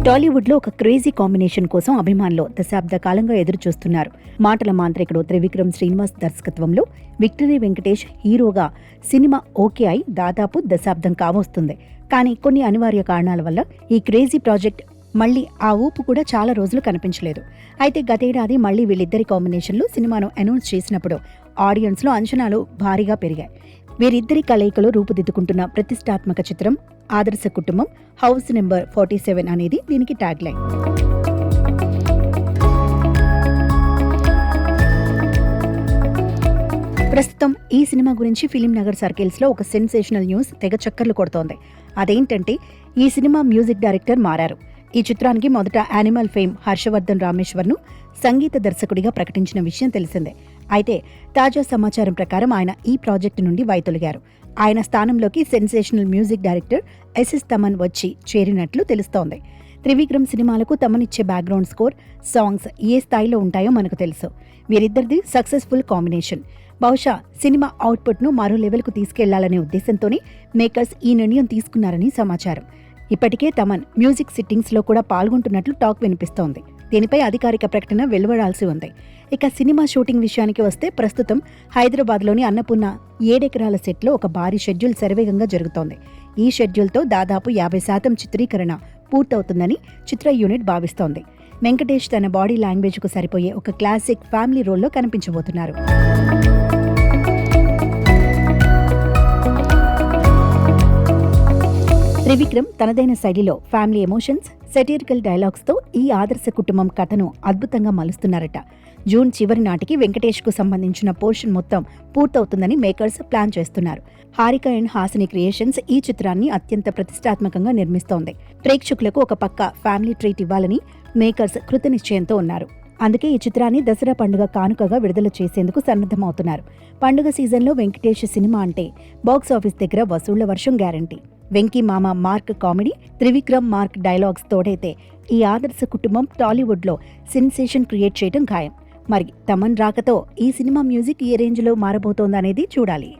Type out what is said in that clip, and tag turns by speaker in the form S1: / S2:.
S1: టాలీవుడ్లో ఒక crazy combination కోసం అభిమానులు దశాబ్ద కాలంగా ఎదురు చూస్తున్నారు. మాటల మాంత్రికుడు త్రివిక్రమ్ శ్రీనివాస్ దర్శకత్వంలో విక్టరీ వెంకటేష్ హీరోగా సినిమా ఓకే అయి దాదాపు దశాబ్దం కావస్తుంది. కానీ కొన్ని అనివార్య కారణాల వల్ల ఈ క్రేజీ ప్రాజెక్ట్ మళ్లీ ఆ ఊపు కూడా చాలా రోజులు కనిపించలేదు. అయితే గతేడాది మళ్లీ వీళ్ళిద్దరి కాంబినేషన్లో సినిమాను అనౌన్స్ చేసినప్పుడు ఆడియన్స్లో అంచనాలు భారీగా పెరిగాయి. వీరిద్దరి కలయికలో రూపుదిద్దుకుంటున్న ప్రతిష్టాత్మక చిత్రం ఆదర్శ కుటుంబం హౌస్ నెంబర్ 47 అనేది దీనికి ట్యాగ్ లైన్. ప్రస్తుతం ఈ సినిమా గురించి ఫిలిం నగర్ సర్కిల్స్ లో ఒక సెన్సేషనల్ న్యూస్ తెగ చక్కర్లు కొడుతోంది. అదేంటంటే ఈ సినిమా మ్యూజిక్ డైరెక్టర్ మారారు. ఈ చిత్రానికి మొదట యానిమల్ ఫేమ్ హర్షవర్ధన్ రామేశ్వర్ను సంగీత దర్శకుడిగా ప్రకటించిన విషయం తెలిసిందే. అయితే తాజా సమాచారం ప్రకారం ఆయన ఈ ప్రాజెక్టు నుండి వైదొలిగారు. ఆయన స్థానంలోకి sensational music director SS Thaman వచ్చి చేరినట్లు తెలుస్తోంది. త్రివిక్రమ్ సినిమాలకు తమనిచ్చే బ్యాక్గ్రౌండ్ స్కోర్, సాంగ్స్ ఏ స్థాయిలో ఉంటాయో మనకు తెలుసు. వీరిద్దరిది సక్సెస్ఫుల్ కాంబినేషన్. బహుశా సినిమా అవుట్పుట్ను మరో లెవెల్కు తీసుకెళ్లాలనే ఉద్దేశంతోనే మేకర్స్ ఈ నిర్ణయం తీసుకున్నారని సమాచారం. ఇప్పటికే తమన్ మ్యూజిక్ సిట్టింగ్స్లో కూడా పాల్గొంటున్నట్లు టాక్ వినిపిస్తోంది. దీనిపై అధికారిక ప్రకటన వెలువడాల్సి ఉంది. ఇక సినిమా షూటింగ్ విషయానికి వస్తే ప్రస్తుతం హైదరాబాద్లోని అన్నపూర్ణ 7 ఎకరాల సెట్లో ఒక భారీ షెడ్యూల్ శరవేగంగా జరుగుతోంది. ఈ షెడ్యూల్తో దాదాపు 50% చిత్రీకరణ పూర్తవుతుందని చిత్ర యూనిట్ భావిస్తోంది. వెంకటేష్ తన బాడీ లాంగ్వేజ్కు సరిపోయే ఒక క్లాసిక్ ఫ్యామిలీ రోల్లో కనిపించబోతున్నారు. త్రివిక్రమ్ తనదైన శైలిలో ఫ్యామిలీ ఎమోషన్స్, సెటిరికల్ డైలాగ్స్తో ఈ ఆదర్శ కుటుంబం కథను అద్భుతంగా మలుస్తున్నారట. జూన్ చివరి నాటికి వెంకటేష్కు సంబంధించిన పోర్షన్ మొత్తం పూర్తవుతుందని మేకర్స్ ప్లాన్ చేస్తున్నారు. హారిక అండ్ హాసిని క్రియేషన్స్ ఈ చిత్రాన్ని అత్యంత ప్రతిష్టాత్మకంగా నిర్మిస్తోంది. ప్రేక్షకులకు ఒక పక్క ఫ్యామిలీ ట్రీట్ ఇవ్వాలని మేకర్స్ కృతనిశ్చయంతో ఉన్నారు. అందుకే ఈ చిత్రాన్ని దసరా పండుగ కానుకగా విడుదల చేసేందుకు సన్నద్ధమవుతున్నారు. పండుగ సీజన్లో వెంకటేష్ సినిమా అంటే బాక్సాఫీస్ దగ్గర వసూళ్ల వర్షం గ్యారంటీ. వెంకీ మామ mark comedy, Trivikram mark dialogues తోడైతే ఈ ఆదర్శ కుటుంబం టాలీవుడ్లో సెన్సేషన్ క్రియేట్ చేయడం ఖాయం. మరి తమన్ రాకతో ఈ సినిమా మ్యూజిక్ ఏ రేంజ్లో మారబోతోందనేది చూడాలి.